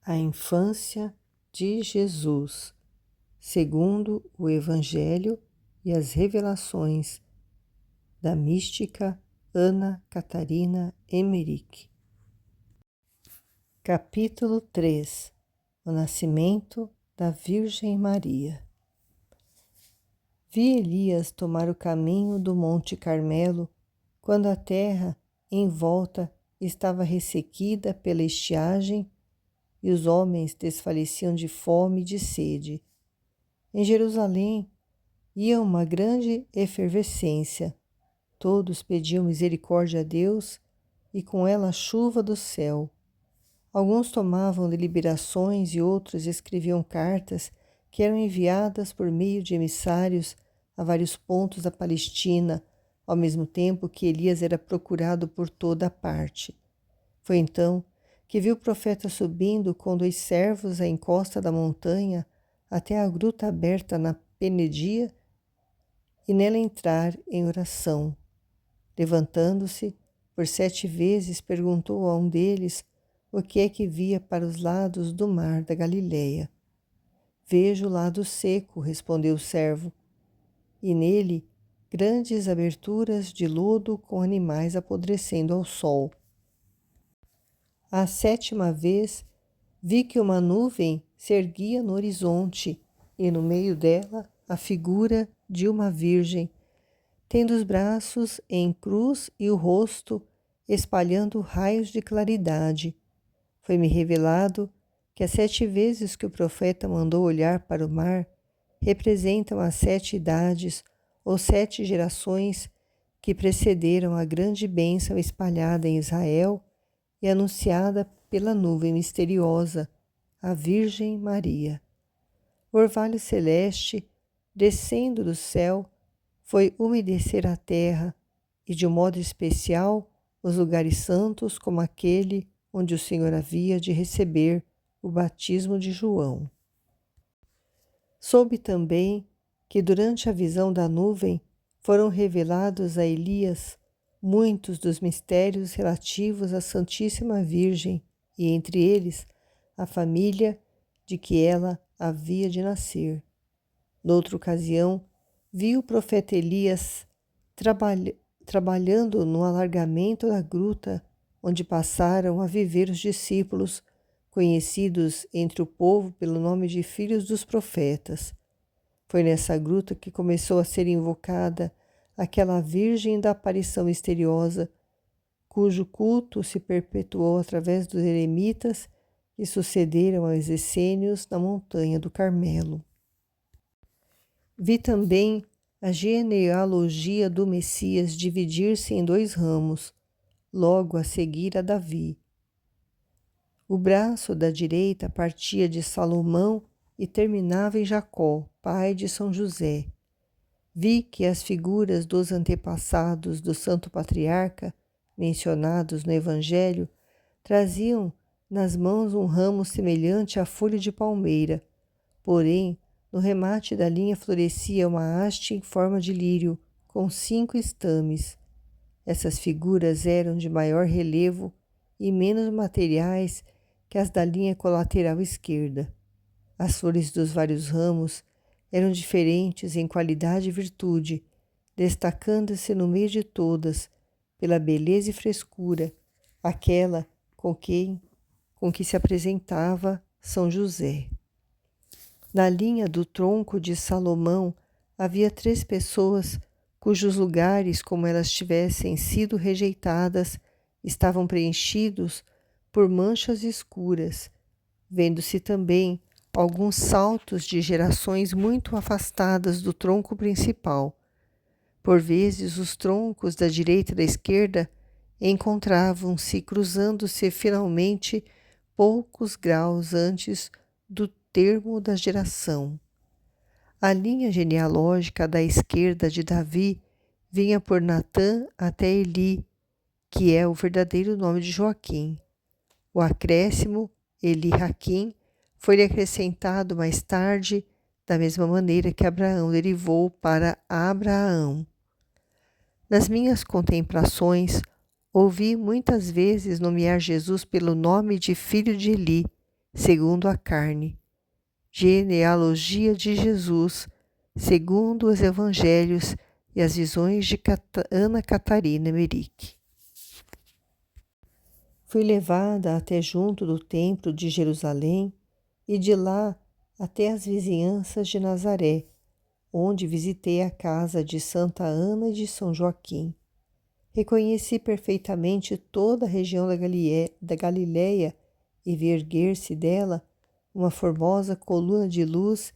A infância de Jesus, segundo o Evangelho e as revelações da mística Ana Catarina Emmerich. Capítulo 3. O nascimento da Virgem Maria. Vi Elias tomar o caminho do Monte Carmelo, quando a terra em volta estava ressequida pela estiagem e os homens desfaleciam de fome e de sede. Em Jerusalém ia uma grande efervescência. Todos pediam misericórdia a Deus e com ela a chuva do céu. Alguns tomavam deliberações e outros escreviam cartas que eram enviadas por meio de emissários a vários pontos da Palestina, ao mesmo tempo que Elias era procurado por toda a parte. Foi então que viu o profeta subindo com 2 servos à encosta da montanha até a gruta aberta na penedia e nela entrar em oração. Levantando-se, por 7 vezes perguntou a um deles o que é que via para os lados do mar da Galileia. Vejo o lado seco, respondeu o servo, e nele grandes aberturas de lodo com animais apodrecendo ao sol. A 7ª vez, vi que uma nuvem se erguia no horizonte e no meio dela a figura de uma virgem, tendo os braços em cruz e o rosto espalhando raios de claridade. Foi-me revelado que as 7 vezes que o profeta mandou olhar para o mar representam as 7 idades ou 7 gerações que precederam a grande bênção espalhada em Israel e anunciada pela nuvem misteriosa, a Virgem Maria. O orvalho celeste, descendo do céu, foi umedecer a terra e, de um modo especial, os lugares santos como aquele onde o Senhor havia de receber o batismo de João. Soube também que durante a visão da nuvem foram revelados a Elias muitos dos mistérios relativos à Santíssima Virgem e, entre eles, a família de que ela havia de nascer. Noutra ocasião, vi o profeta Elias trabalhando no alargamento da gruta onde passaram a viver os discípulos, conhecidos entre o povo pelo nome de filhos dos profetas. Foi nessa gruta que começou a ser invocada aquela Virgem da aparição misteriosa, cujo culto se perpetuou através dos eremitas que sucederam aos essênios na montanha do Carmelo. Vi também a genealogia do Messias dividir-se em 2 ramos, logo a seguir a Davi. O braço da direita partia de Salomão e terminava em Jacó, pai de São José. Vi que as figuras dos antepassados do Santo Patriarca, mencionados no Evangelho, traziam nas mãos um ramo semelhante à folha de palmeira, porém, no remate da linha florescia uma haste em forma de lírio, com 5 estames. Essas figuras eram de maior relevo e menos materiais que as da linha colateral esquerda. As flores dos vários ramos eram diferentes em qualidade e virtude, destacando-se no meio de todas, pela beleza e frescura, aquela com que se apresentava São José. Na linha do tronco de Salomão havia 3 pessoas cujos lugares, como elas tivessem sido rejeitadas, estavam preenchidos por manchas escuras, vendo-se também alguns saltos de gerações muito afastadas do tronco principal. Por vezes, os troncos da direita e da esquerda encontravam-se cruzando-se finalmente poucos graus antes do termo da geração. A linha genealógica da esquerda de Davi vinha por Natã até Eli, que é o verdadeiro nome de Joaquim. O acréscimo Eli-Raquim foi-lhe acrescentado mais tarde, da mesma maneira que Abraão derivou para Abraão. Nas minhas contemplações, ouvi muitas vezes nomear Jesus pelo nome de filho de Eli, segundo a carne. Genealogia de Jesus, segundo os Evangelhos e as visões de Ana Catarina Emmerich. Fui levada até junto do templo de Jerusalém e de lá até as vizinhanças de Nazaré, onde visitei a casa de Santa Ana e de São Joaquim. Reconheci perfeitamente toda a região da Galileia e vi erguer-se dela uma formosa coluna de luz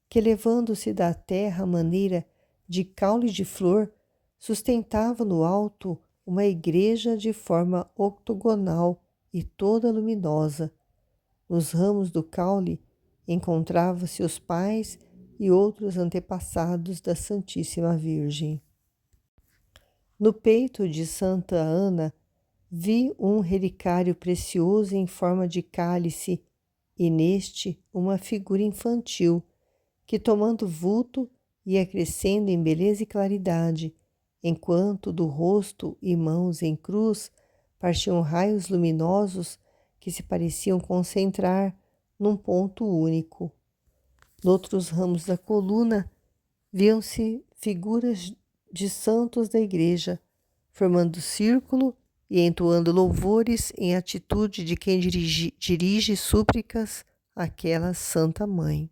que, elevando-se da terra à maneira de caule de flor, sustentava no alto uma igreja de forma octogonal e toda luminosa. Nos ramos do caule encontravam-se os pais e outros antepassados da Santíssima Virgem. No peito de Santa Ana vi um relicário precioso em forma de cálice e neste uma figura infantil que, tomando vulto, ia crescendo em beleza e claridade, enquanto do rosto e mãos em cruz partiam raios luminosos que se pareciam concentrar num ponto único. Noutros ramos da coluna viam-se figuras de santos da igreja, formando círculo e entoando louvores em atitude de quem dirige súplicas àquela Santa Mãe.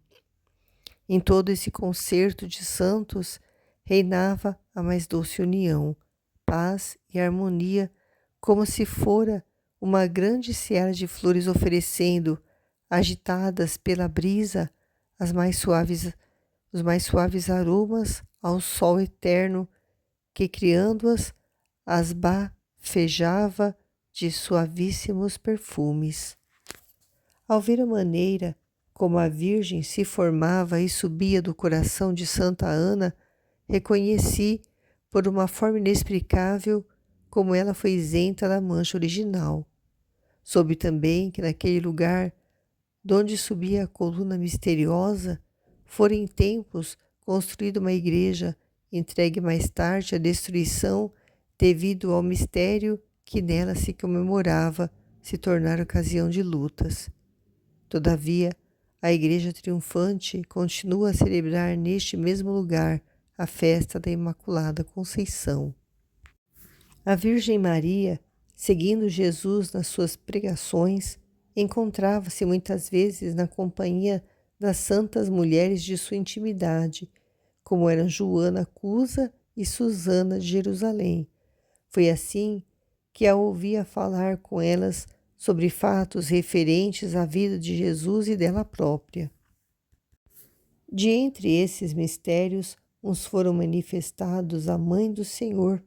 Em todo esse concerto de santos reinava a mais doce união, paz e harmonia, como se fora uma grande seara de flores oferecendo, agitadas pela brisa, os mais suaves aromas ao sol eterno que, criando-as, as bafejava de suavíssimos perfumes. Ao ver a maneira como a Virgem se formava e subia do coração de Santa Ana, reconheci, por uma forma inexplicável, como ela foi isenta da mancha original. Soube também que naquele lugar, donde subia a coluna misteriosa, fora em tempos construída uma igreja, entregue mais tarde à destruição devido ao mistério que nela se comemorava se tornar ocasião de lutas. Todavia, a Igreja Triunfante continua a celebrar neste mesmo lugar a festa da Imaculada Conceição. A Virgem Maria, seguindo Jesus nas suas pregações, encontrava-se muitas vezes na companhia das santas mulheres de sua intimidade, como eram Joana Cusa e Susana de Jerusalém. Foi assim que a ouvia falar com elas sobre fatos referentes à vida de Jesus e dela própria. De entre esses mistérios, uns foram manifestados à Mãe do Senhor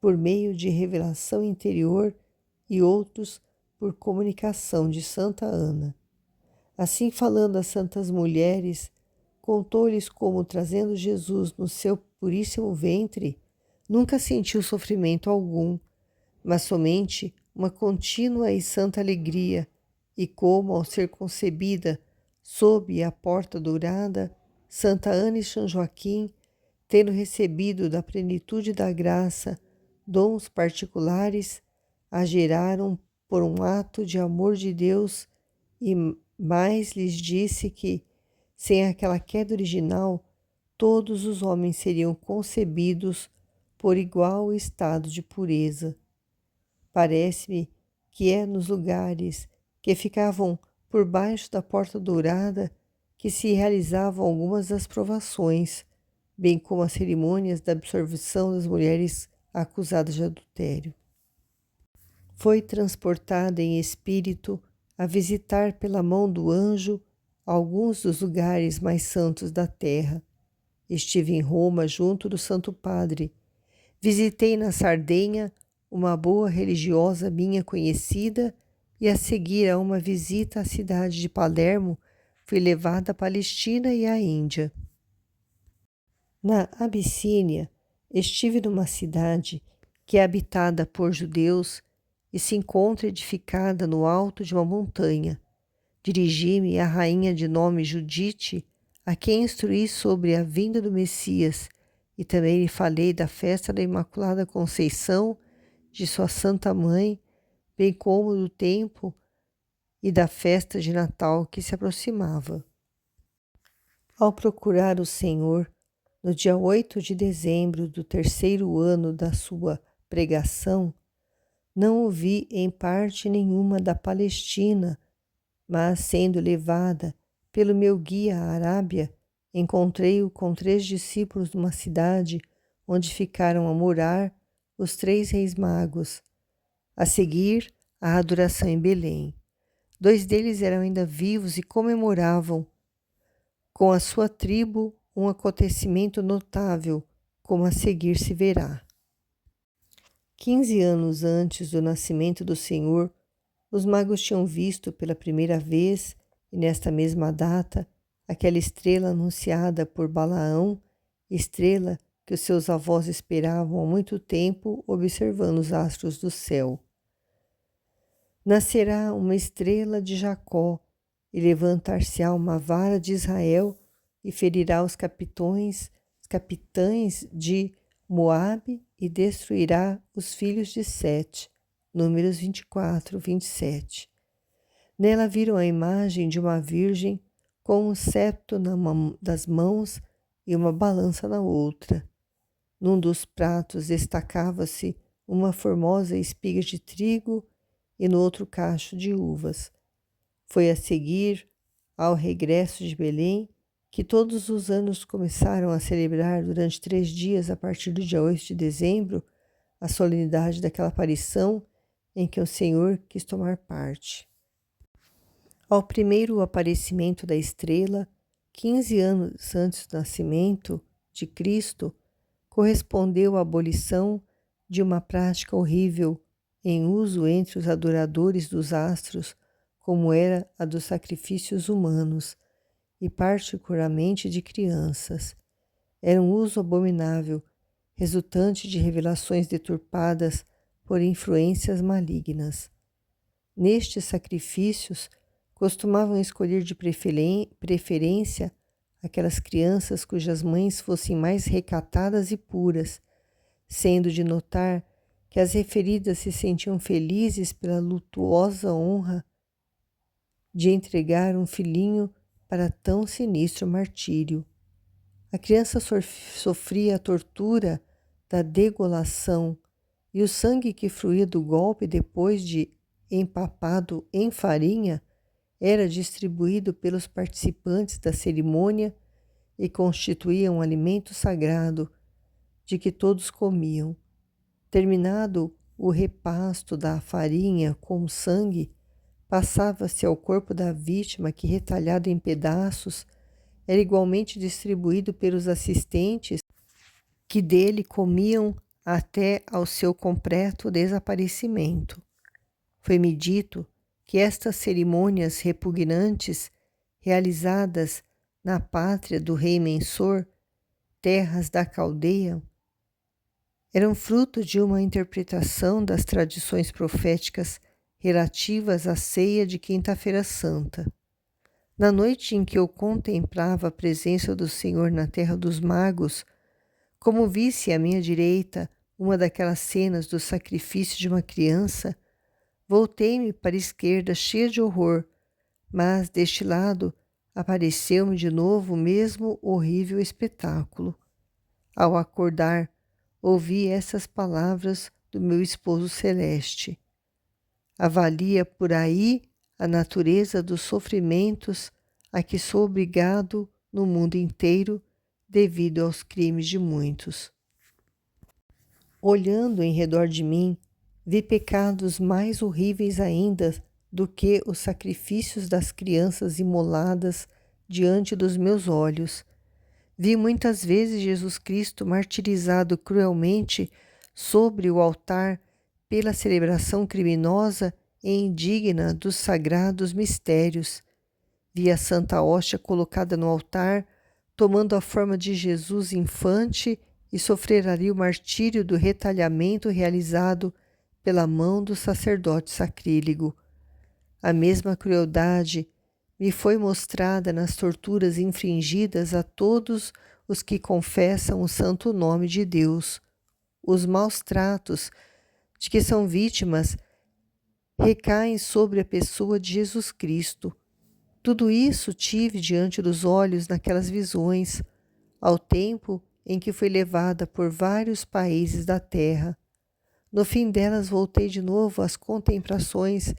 por meio de revelação interior e outros por comunicação de Santa Ana. Assim, falando às santas mulheres, contou-lhes como, trazendo Jesus no seu puríssimo ventre, nunca sentiu sofrimento algum, mas somente uma contínua e santa alegria, e como, ao ser concebida sob a porta dourada, Santa Ana e São Joaquim, tendo recebido da plenitude da graça dons particulares, a geraram por um ato de amor de Deus, e mais lhes disse que, sem aquela queda original, todos os homens seriam concebidos por igual estado de pureza. Parece-me que é nos lugares que ficavam por baixo da porta dourada que se realizavam algumas das provações, bem como as cerimônias da absolvição das mulheres acusadas de adultério. Foi transportada em espírito a visitar pela mão do anjo alguns dos lugares mais santos da terra. Estive em Roma junto do Santo Padre. Visitei na Sardenha uma boa religiosa minha conhecida e a seguir a uma visita à cidade de Palermo, fui levada à Palestina e à Índia. Na Abissínia, estive numa cidade que é habitada por judeus e se encontra edificada no alto de uma montanha. Dirigi-me à rainha de nome Judite, a quem instruí sobre a vinda do Messias, e também lhe falei da festa da Imaculada Conceição, de sua Santa Mãe, bem como do tempo e da festa de Natal que se aproximava. Ao procurar o Senhor, no dia 8 de dezembro do terceiro ano da sua pregação, não ouvi em parte nenhuma da Palestina, mas, sendo levada pelo meu guia à Arábia, encontrei-o com 3 discípulos numa cidade onde ficaram a morar os 3 reis magos. A seguir, a adoração em Belém. 2 deles eram ainda vivos e comemoravam com a sua tribo um acontecimento notável, como a seguir se verá. 15 anos antes do nascimento do Senhor, os magos tinham visto pela primeira vez, e nesta mesma data, aquela estrela anunciada por Balaão, estrela que os seus avós esperavam há muito tempo, observando os astros do céu. Nascerá uma estrela de Jacó, e levantar-se-á uma vara de Israel, e ferirá os capitães de Moabe, e destruirá os filhos de Sete. Números 24, 27. Nela viram a imagem de uma virgem com um cetro das mãos e uma balança na outra. Num dos pratos destacava-se uma formosa espiga de trigo e no outro cacho de uvas. Foi a seguir, ao regresso de Belém, que todos os anos começaram a celebrar durante 3 dias, a partir do dia 8 de dezembro, a solenidade daquela aparição em que o Senhor quis tomar parte. Ao primeiro aparecimento da estrela, 15 anos antes do nascimento de Cristo, correspondeu a abolição de uma prática horrível em uso entre os adoradores dos astros, como era a dos sacrifícios humanos, e particularmente de crianças. Era um uso abominável, resultante de revelações deturpadas por influências malignas. Nestes sacrifícios, costumavam escolher de preferência aquelas crianças cujas mães fossem mais recatadas e puras, sendo de notar que as referidas se sentiam felizes pela lutuosa honra de entregar um filhinho para tão sinistro martírio. A criança sofria a tortura da degolação, e o sangue que fluía do golpe depois de empapado em farinha era distribuído pelos participantes da cerimônia e constituía um alimento sagrado de que todos comiam. Terminado o repasto da farinha com o sangue, passava-se ao corpo da vítima que, retalhado em pedaços, era igualmente distribuído pelos assistentes que dele comiam até ao seu completo desaparecimento. Foi-me dito que estas cerimônias repugnantes, realizadas na pátria do rei Mensor, terras da Caldeia, eram fruto de uma interpretação das tradições proféticas relativas à ceia de Quinta-feira Santa. Na noite em que eu contemplava a presença do Senhor na terra dos magos, como visse à minha direita uma daquelas cenas do sacrifício de uma criança, voltei-me para a esquerda cheia de horror, mas deste lado apareceu-me de novo o mesmo horrível espetáculo. Ao acordar, ouvi essas palavras do meu esposo celeste: avalia por aí a natureza dos sofrimentos a que sou obrigado no mundo inteiro devido aos crimes de muitos. Olhando em redor de mim, vi pecados mais horríveis ainda do que os sacrifícios das crianças imoladas diante dos meus olhos. Vi muitas vezes Jesus Cristo martirizado cruelmente sobre o altar pela celebração criminosa e indigna dos sagrados mistérios. Vi a Santa Hóstia colocada no altar, tomando a forma de Jesus infante, e sofrer ali o martírio do retalhamento realizado pela mão do sacerdote sacrílego. A mesma crueldade me foi mostrada nas torturas infligidas a todos os que confessam o santo nome de Deus. Os maus tratos de que são vítimas recaem sobre a pessoa de Jesus Cristo. Tudo isso tive diante dos olhos naquelas visões, ao tempo em que fui levada por vários países da terra. No fim delas, voltei de novo às contemplações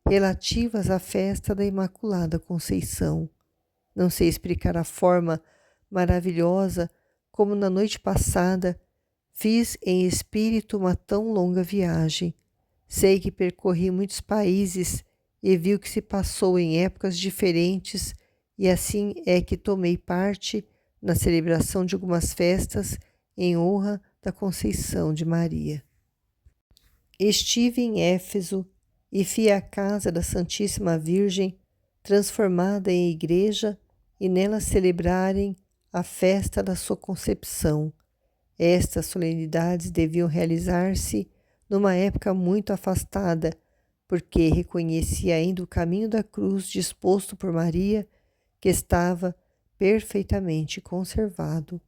relativas à festa da Imaculada Conceição. Não sei explicar a forma maravilhosa como na noite passada fiz em espírito uma tão longa viagem. Sei que percorri muitos países e vi o que se passou em épocas diferentes, e assim é que tomei parte na celebração de algumas festas em honra da Conceição de Maria. Estive em Éfeso e fui à casa da Santíssima Virgem, transformada em igreja, e nela celebrarem a festa da sua concepção. Estas solenidades deviam realizar-se numa época muito afastada, porque reconhecia ainda o caminho da cruz disposto por Maria, que estava perfeitamente conservado.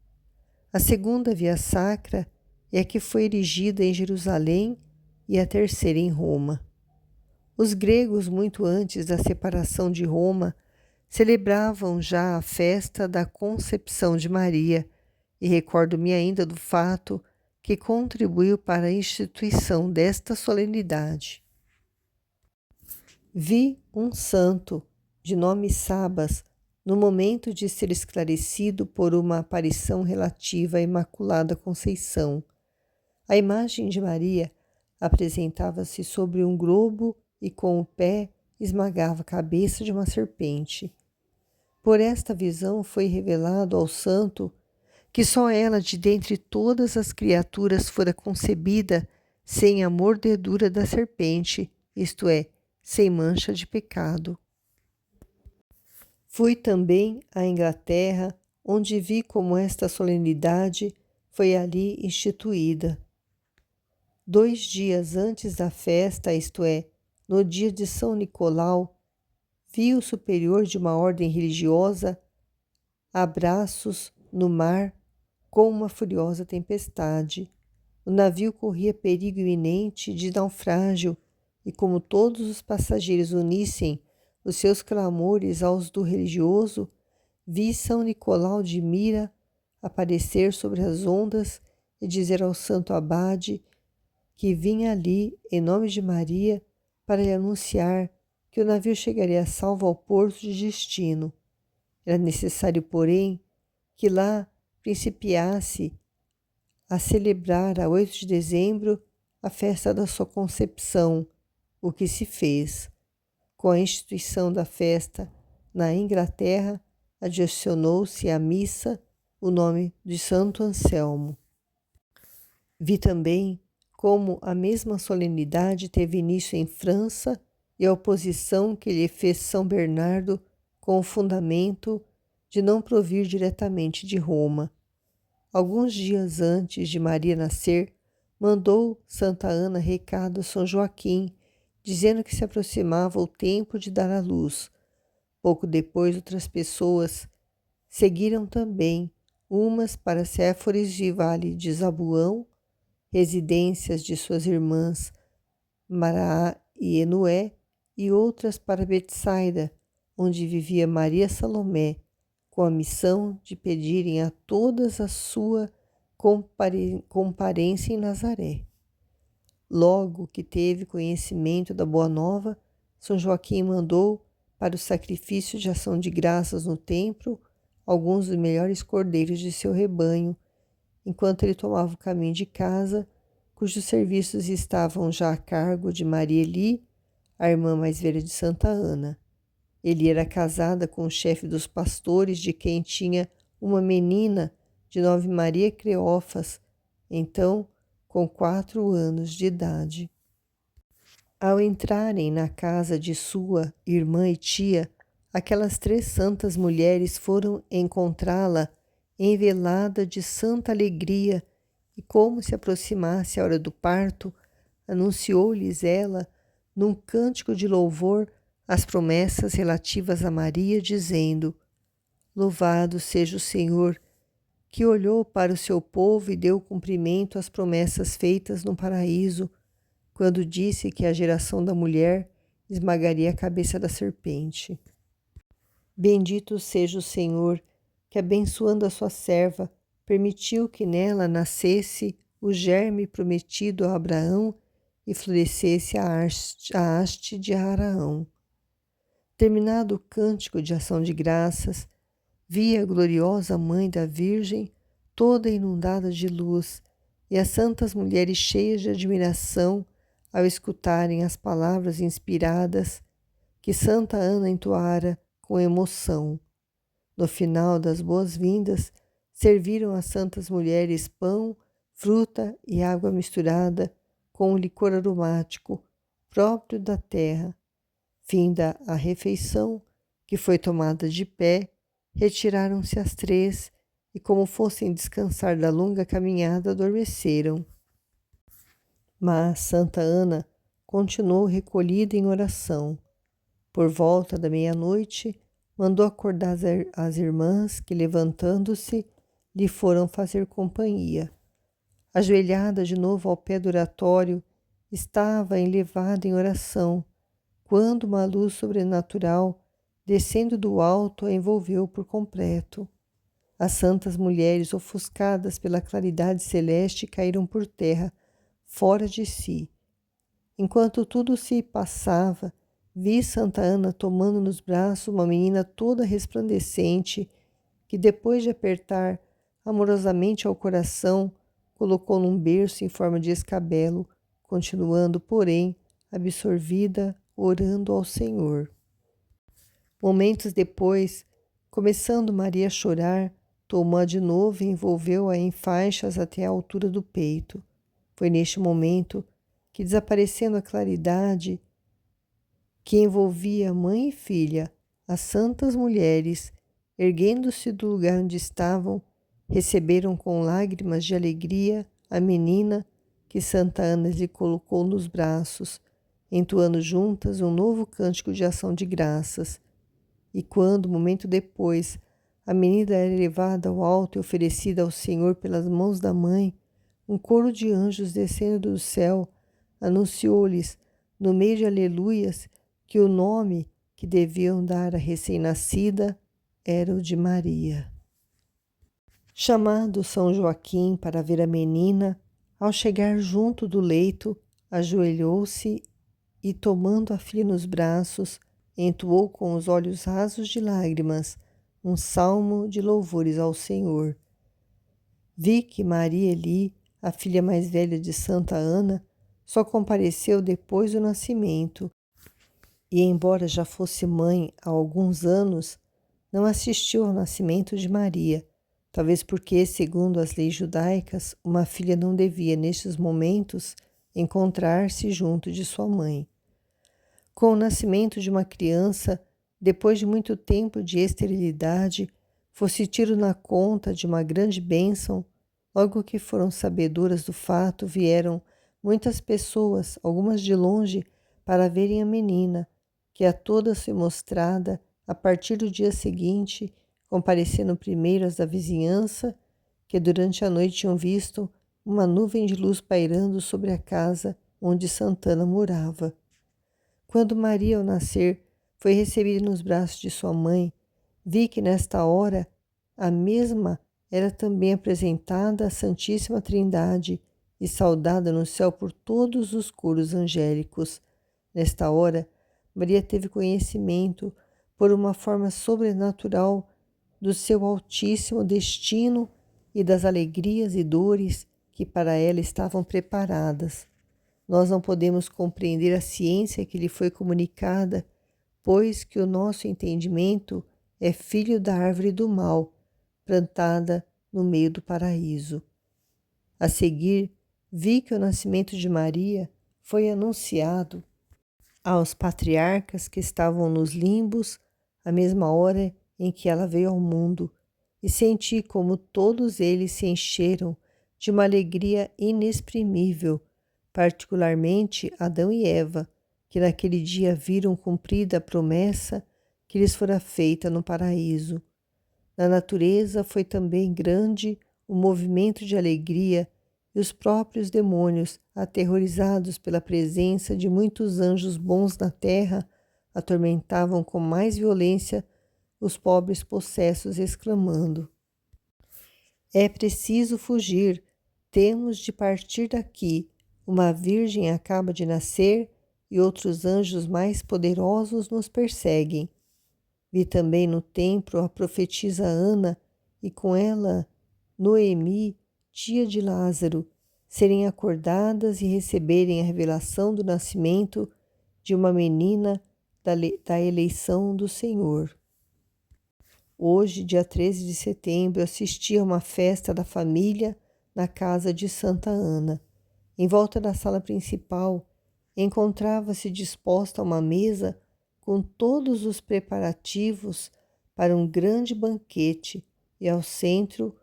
A segunda via sacra é a que foi erigida em Jerusalém e a terceira em Roma. Os gregos, muito antes da separação de Roma, celebravam já a festa da Concepção de Maria, e recordo-me ainda do fato que contribuiu para a instituição desta solenidade. Vi um santo, de nome Sabas, no momento de ser esclarecido por uma aparição relativa à Imaculada Conceição. A imagem de Maria apresentava-se sobre um globo e com o pé esmagava a cabeça de uma serpente. Por esta visão foi revelado ao santo que só ela de dentre todas as criaturas fora concebida sem a mordedura da serpente, isto é, sem mancha de pecado. Fui também à Inglaterra, onde vi como esta solenidade foi ali instituída. 2 dias antes da festa, isto é, no dia de São Nicolau, vi o superior de uma ordem religiosa a braços no mar com uma furiosa tempestade. O navio corria perigo iminente de naufrágio, e como todos os passageiros unissem os seus clamores aos do religioso, vi São Nicolau de Mira aparecer sobre as ondas e dizer ao santo abade que vinha ali, em nome de Maria, para lhe anunciar que o navio chegaria salvo ao porto de destino. Era necessário, porém, que lá principiasse a celebrar a 8 de dezembro a festa da sua concepção, o que se fez. Com a instituição da festa na Inglaterra, adicionou-se à missa o nome de Santo Anselmo. Vi também como a mesma solenidade teve início em França e a oposição que lhe fez São Bernardo com o fundamento de não provir diretamente de Roma. Alguns dias antes de Maria nascer, mandou Santa Ana recado a São Joaquim, dizendo que se aproximava o tempo de dar à luz. Pouco depois, outras pessoas seguiram também, umas para Séforis e Vale de Zabuão, residências de suas irmãs Maraá e Enué, e outras para Betsaida, onde vivia Maria Salomé, com a missão de pedirem a todas a sua comparência em Nazaré. Logo que teve conhecimento da Boa Nova, São Joaquim mandou para o sacrifício de ação de graças no templo alguns dos melhores cordeiros de seu rebanho, enquanto ele tomava o caminho de casa, cujos serviços estavam já a cargo de Maria Eli, a irmã mais velha de Santa Ana. Ele era casada com o chefe dos pastores, de quem tinha uma menina de nome Maria Cleófas, então com 4 anos de idade. Ao entrarem na casa de sua irmã e tia, aquelas 3 santas mulheres foram encontrá-la envelada de santa alegria, e como se aproximasse a hora do parto, anunciou-lhes ela, num cântico de louvor, as promessas relativas a Maria, dizendo: Louvado seja o Senhor, que olhou para o seu povo e deu cumprimento às promessas feitas no paraíso, quando disse que a geração da mulher esmagaria a cabeça da serpente. Bendito seja o Senhor, que abençoando a sua serva, permitiu que nela nascesse o germe prometido a Abraão e florescesse a haste de Araão. Terminado o cântico de ação de graças, vi a gloriosa Mãe da Virgem, toda inundada de luz, e as santas mulheres cheias de admiração ao escutarem as palavras inspiradas que Santa Ana entoara com emoção. No final das boas-vindas, serviram às santas mulheres pão, fruta e água misturada com um licor aromático próprio da terra. Finda a refeição, que foi tomada de pé, retiraram-se as três e, como fossem descansar da longa caminhada, adormeceram. Mas Santa Ana continuou recolhida em oração. Por volta da meia-noite, mandou acordar as irmãs que, levantando-se, lhe foram fazer companhia. Ajoelhada de novo ao pé do oratório, estava enlevada em oração, quando uma luz sobrenatural, descendo do alto, a envolveu por completo. As santas mulheres, ofuscadas pela claridade celeste, caíram por terra, fora de si. Enquanto tudo se passava, vi Santa Ana tomando nos braços uma menina toda resplandecente, que depois de apertar amorosamente ao coração, colocou num berço em forma de escabelo, continuando, porém, absorvida, orando ao Senhor. Momentos depois, começando Maria a chorar, tomou-a de novo e envolveu-a em faixas até a altura do peito. Foi neste momento que, desaparecendo a claridade que envolvia mãe e filha, as santas mulheres, erguendo-se do lugar onde estavam, receberam com lágrimas de alegria a menina que Santa Ana lhe colocou nos braços, entoando juntas um novo cântico de ação de graças. E quando, momento depois, a menina era levada ao alto e oferecida ao Senhor pelas mãos da mãe, um coro de anjos descendo do céu anunciou-lhes, no meio de aleluias, que o nome que deviam dar à recém-nascida era o de Maria. Chamado São Joaquim para ver a menina, ao chegar junto do leito, ajoelhou-se e, tomando a filha nos braços, entoou com os olhos rasos de lágrimas um salmo de louvores ao Senhor. Vi que Maria Eli, a filha mais velha de Santa Ana, só compareceu depois do nascimento e, embora já fosse mãe há alguns anos, não assistiu ao nascimento de Maria, talvez porque, segundo as leis judaicas, uma filha não devia, nestes momentos, encontrar-se junto de sua mãe. Com o nascimento de uma criança, depois de muito tempo de esterilidade, fosse tido na conta de uma grande bênção. Logo que foram sabedoras do fato, vieram muitas pessoas, algumas de longe, para verem a menina, que a todas foi mostrada a partir do dia seguinte, comparecendo primeiro as da vizinhança, que durante a noite tinham visto uma nuvem de luz pairando sobre a casa onde Santana morava. Quando Maria, ao nascer, foi recebida nos braços de sua mãe, vi que nesta hora a mesma era também apresentada à Santíssima Trindade e saudada no céu por todos os coros angélicos. Nesta hora, Maria teve conhecimento, por uma forma sobrenatural, do seu altíssimo destino e das alegrias e dores que para ela estavam preparadas. Nós não podemos compreender a ciência que lhe foi comunicada, pois que o nosso entendimento é filho da árvore do mal, plantada no meio do paraíso. A seguir, vi que o nascimento de Maria foi anunciado aos patriarcas que estavam nos limbos, à mesma hora em que ela veio ao mundo, e senti como todos eles se encheram de uma alegria inexprimível, particularmente Adão e Eva, que naquele dia viram cumprida a promessa que lhes fora feita no paraíso. Na natureza foi também grande o movimento de alegria, e os próprios demônios, aterrorizados pela presença de muitos anjos bons na terra, atormentavam com mais violência os pobres possessos, exclamando: é preciso fugir, temos de partir daqui. Uma virgem acaba de nascer e outros anjos mais poderosos nos perseguem. Vi também no templo a profetisa Ana e com ela Noemi, tia de Lázaro, serem acordadas e receberem a revelação do nascimento de uma menina da eleição do Senhor. Hoje, dia 13 de setembro, assisti a uma festa da família na casa de Santa Ana. Em volta da sala principal, encontrava-se disposta uma mesa com todos os preparativos para um grande banquete e ao centro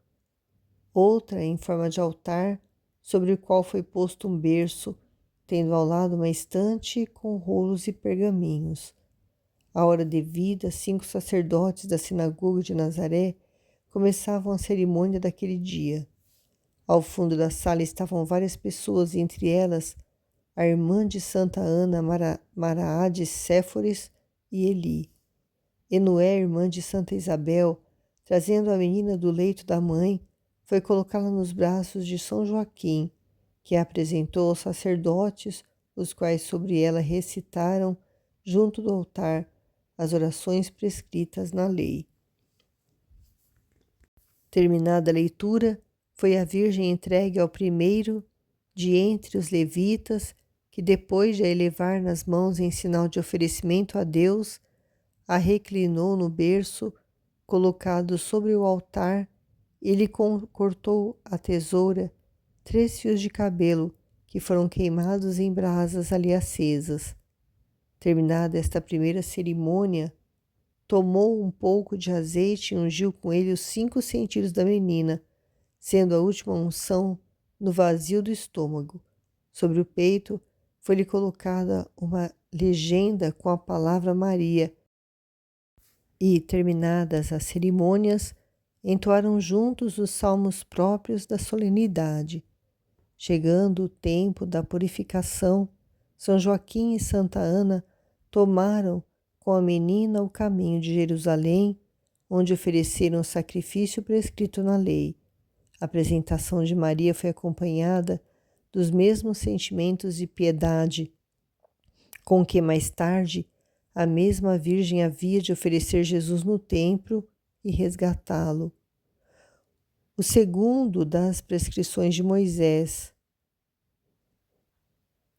outra em forma de altar, sobre o qual foi posto um berço, tendo ao lado uma estante com rolos e pergaminhos. À hora devida, 5 sacerdotes da sinagoga de Nazaré começavam a cerimônia daquele dia. Ao fundo da sala estavam várias pessoas, entre elas a irmã de Santa Ana, Maraade Séforis e Eli. Enoé, irmã de Santa Isabel, trazendo a menina do leito da mãe, foi colocá-la nos braços de São Joaquim, que a apresentou aos sacerdotes, os quais sobre ela recitaram, junto do altar, as orações prescritas na lei. Terminada a leitura, foi a Virgem entregue ao primeiro de entre os levitas, que depois de a elevar nas mãos em sinal de oferecimento a Deus, a reclinou no berço colocado sobre o altar e lhe cortou a tesoura 3 fios de cabelo que foram queimados em brasas ali acesas. Terminada esta primeira cerimônia, tomou um pouco de azeite e ungiu com ele os 5 sentidos da menina, sendo a última unção no vazio do estômago. Sobre o peito foi-lhe colocada uma legenda com a palavra Maria e, terminadas as cerimônias, entoaram juntos os salmos próprios da solenidade. Chegando o tempo da purificação, São Joaquim e Santa Ana tomaram com a menina o caminho de Jerusalém, onde ofereceram o sacrifício prescrito na lei. A apresentação de Maria foi acompanhada dos mesmos sentimentos de piedade com que mais tarde a mesma Virgem havia de oferecer Jesus no templo e resgatá-lo. O segundo das prescrições de Moisés,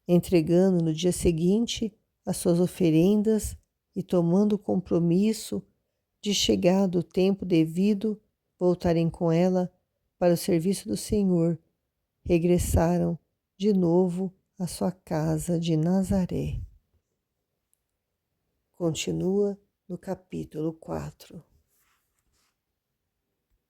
entregando no dia seguinte as suas oferendas e tomando o compromisso de, chegado o tempo devido, voltarem com ela para o serviço do Senhor, regressaram de novo à sua casa de Nazaré. Continua no capítulo 4.